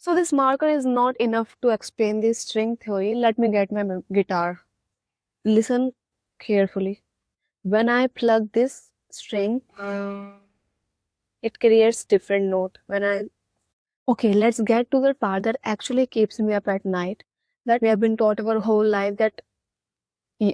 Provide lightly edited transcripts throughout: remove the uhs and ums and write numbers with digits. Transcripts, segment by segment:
So this marker is not enough to explain this string theory. Let me get my guitar. Listen carefully. When I plug this string, it creates different note. Okay, let's get to the part that actually keeps me up at night. That we have been taught our whole life that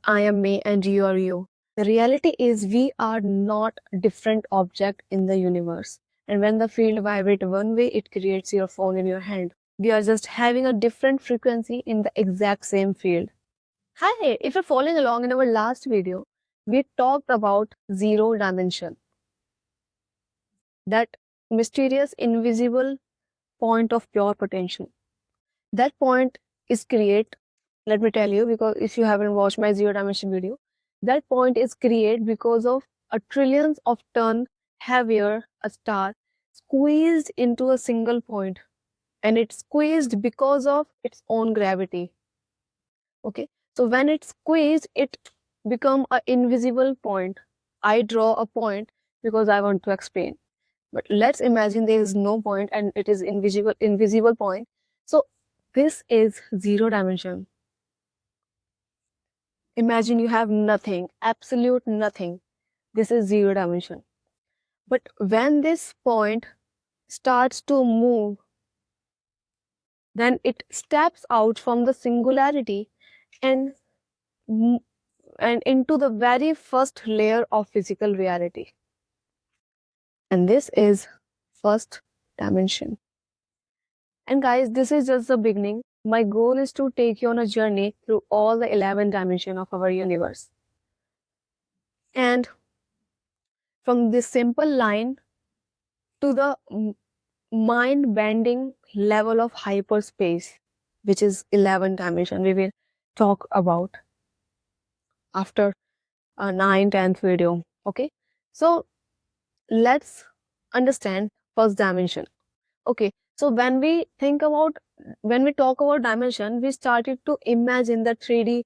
I am me and you are you. The reality is we are not different object in the universe. And when the field vibrates one way, it creates your phone in your hand. We are just having a different frequency in the exact same field. Hi, if you're following along in our last video, we talked about zero dimension, that mysterious invisible point of pure potential. That point is create, let me tell you, because if you haven't watched my zero dimension video, that point is created because of a trillions of ton heavier a star squeezed into a single point, and it's squeezed because of its own gravity. Okay, so when it's squeezed, it become an invisible point. I draw a point because I want to explain, but let's imagine there is no point and it is invisible point. So this is zero dimension. Imagine you have nothing, absolute nothing. This is zero dimension. But when this point starts to move, then it steps out from the singularity and and into the very first layer of physical reality. And this is first dimension. And guys, this is just the beginning. My goal is to take you on a journey through all the 11 dimensions of our universe. And from this simple line to the mind-bending level of hyperspace, which is 11 dimension, we will talk about after a 9th, 10th video. Okay, so let's understand first dimension. Okay, so when we talk about dimension, we started to imagine the 3D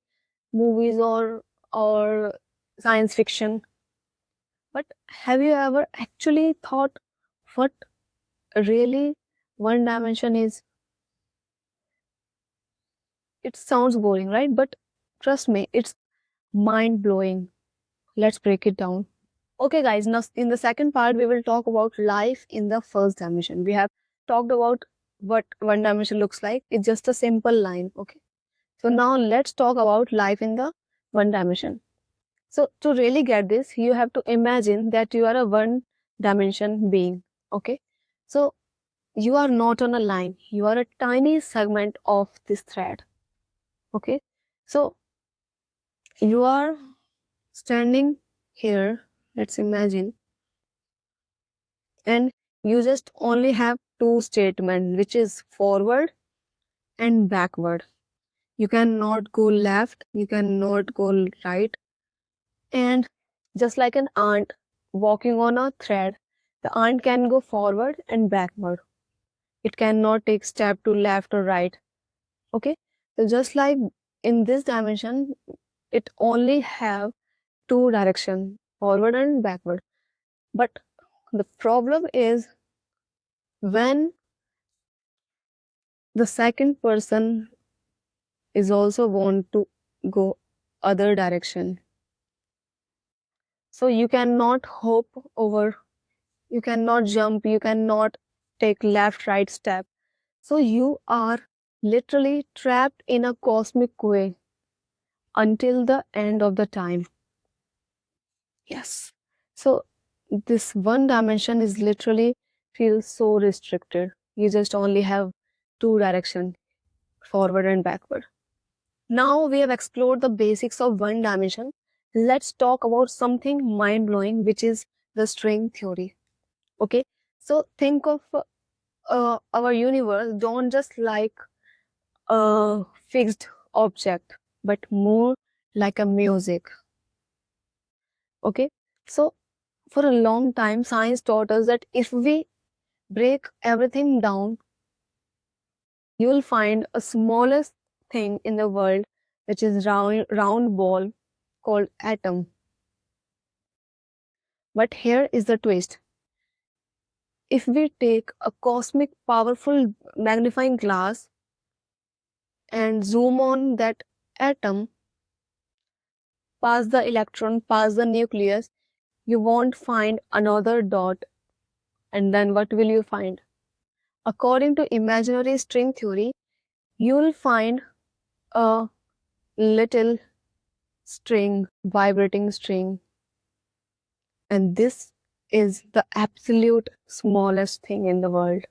movies or science fiction. But have you ever actually thought what really one dimension is? It sounds boring, right? But trust me, it's mind blowing. Let's break it down. Okay, guys, now in the second part, we will talk about life in the first dimension. We have talked about what one dimension looks like. It's just a simple line. Okay, so now let's talk about life in the one dimension. So to really get this, you have to imagine that you are a one dimension being. Okay, so you are not on a line, you are a tiny segment of this thread. Okay, so you are standing here, let's imagine, and you just only have two statements, which is forward and backward. You cannot go left, you cannot go right. And just like an ant walking on a thread, the ant can go forward and backward. It cannot take step to left or right. Okay, so just like in this dimension, it only have two direction, forward and backward. But the problem is when the second person is also want to go other direction. So you cannot hop over, you cannot jump, you cannot take left right step. So you are literally trapped in a cosmic way until the end of the time. Yes. So this one dimension is literally feels so restricted. You just only have two direction, forward and backward. Now we have explored the basics of one dimension. Let's talk about something mind-blowing, which is the string theory. Okay, so think of our universe don't just like a fixed object, but more like a music. Okay, so for a long time, science taught us that if we break everything down, you will find a smallest thing in the world, which is round ball called atom. But here is the twist. If we take a cosmic powerful magnifying glass and zoom on that atom, past the electron, past the nucleus, you won't find another dot. And then what will you find? According to imaginary string theory, you will find a little string, vibrating string. And this is the absolute smallest thing in the world.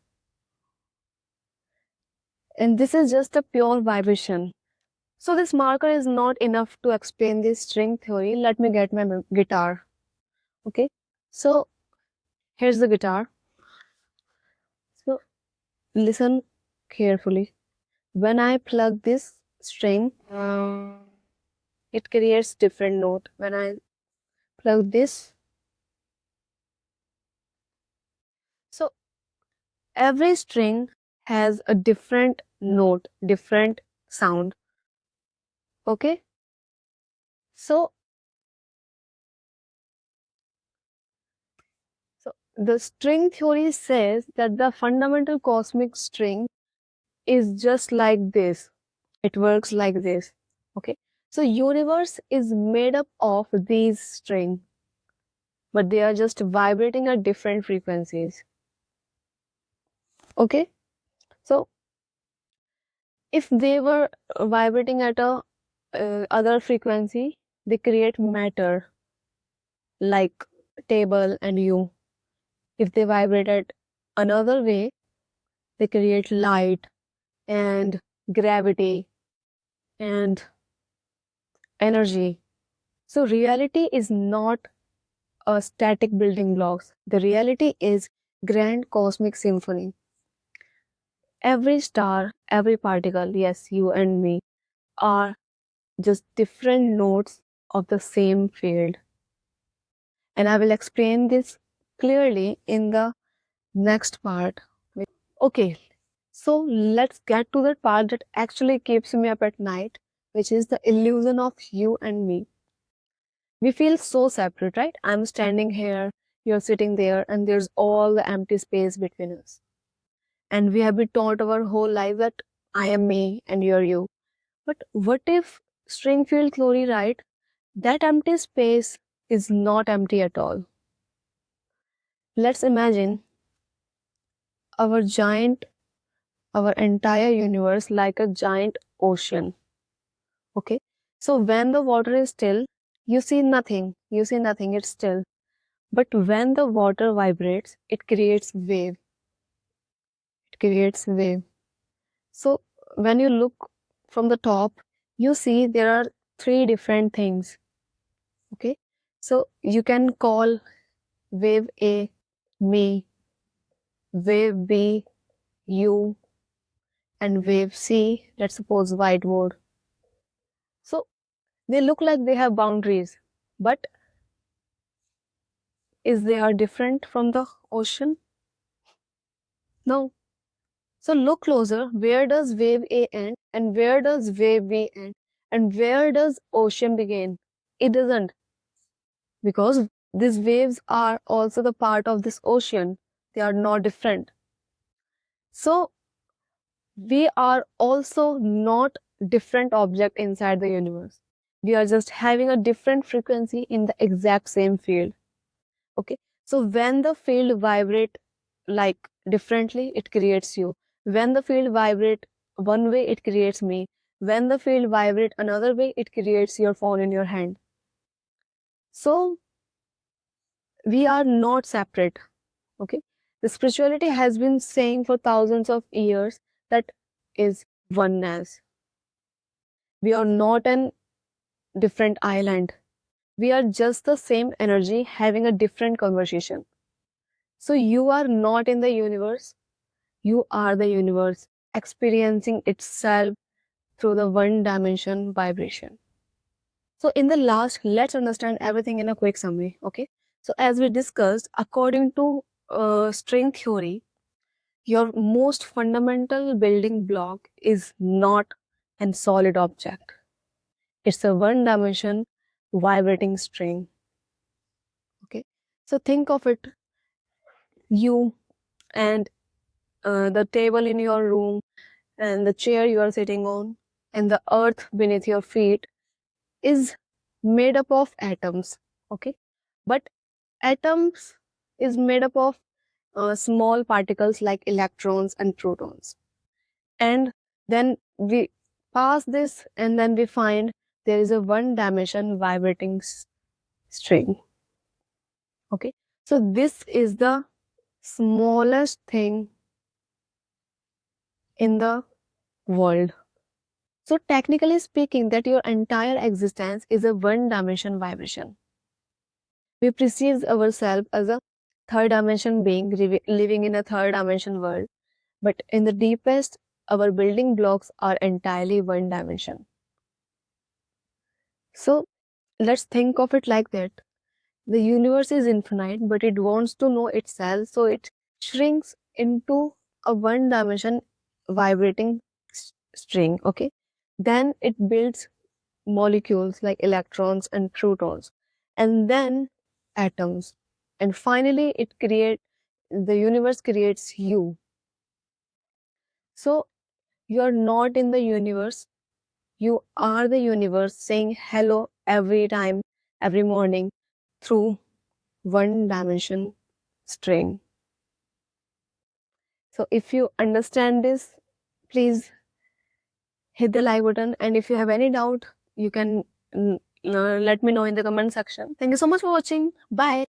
And this is just a pure vibration. So this marker is not enough to explain this string theory. Let me get my guitar. Okay. So here's the guitar. So listen carefully. When I plug this string, it creates different note. When I plug this, so every string has a different note, different sound. Okay. So the string theory says that the fundamental cosmic string is just like this. It works like this. Okay. So universe is made up of these strings, but they are just vibrating at different frequencies. Okay. So if they were vibrating at a other frequency, they create matter like table and you. If they vibrate at another way, they create light and gravity and energy. So reality is not a static building blocks. The reality is grand cosmic symphony. Every star, every particle, yes, you and me, are just different notes of the same field. And I will explain this clearly in the next part. Okay, so let's get to the part that actually keeps me up at night, which is the illusion of you and me. We feel so separate, right? I'm standing here, you're sitting there, and there's all the empty space between us. And we have been taught our whole life that I am me and you're you. But what if Stringfield theory right? That empty space is not empty at all. Let's imagine our giant, our entire universe like a giant ocean. Okay. So when the water is still, you see nothing. You see nothing, it's still. But when the water vibrates, it creates wave. It creates wave. So when you look from the top, you see there are three different things. Okay. So you can call wave A me, wave B you, and wave C, let's suppose whiteboard. So they look like they have boundaries, but is they are different from the ocean? No. So look closer. Where does wave A end and where does wave B end? And where does ocean begin? It doesn't, because these waves are also the part of this ocean. They are not different. So we are also not different object inside the universe. We are just having a different frequency in the exact same field. Okay. So when the field vibrate like differently, it creates you. When the field vibrate one way, it creates me. When the field vibrate another way, it creates your phone in your hand. So we are not separate. Okay. The spirituality has been saying for thousands of years that is oneness. We are not an different island. We are just the same energy having a different conversation. So you are not in the universe. You are the universe experiencing itself through the one dimension vibration. So in the last, let's understand everything in a quick summary. Okay. So as we discussed, according to string theory, your most fundamental building block is not a solid object. It's a one dimension vibrating string. Okay. So think of it, you and the table in your room, and the chair you are sitting on, and the earth beneath your feet is made up of atoms. Okay, but atoms is made up of small particles like electrons and protons. And then we pass this, and then we find there is a one dimension vibrating string. Okay, so this is the smallest thing in the world. So technically speaking, that your entire existence is a one dimension vibration. We perceive ourselves as a third dimension being living in a third dimension world, but in the deepest, our building blocks are entirely one dimension. So let's think of it like that. The universe is infinite, but it wants to know itself, so it shrinks into a one dimension vibrating string. Okay, then it builds molecules like electrons and protons, and then atoms, and finally the universe creates you. So you're not in the universe, you are the universe saying hello every time, every morning, through one dimension string. So if you understand this, please hit the like button, and if you have any doubt, you can let me know in the comment section. Thank you so much for watching. Bye.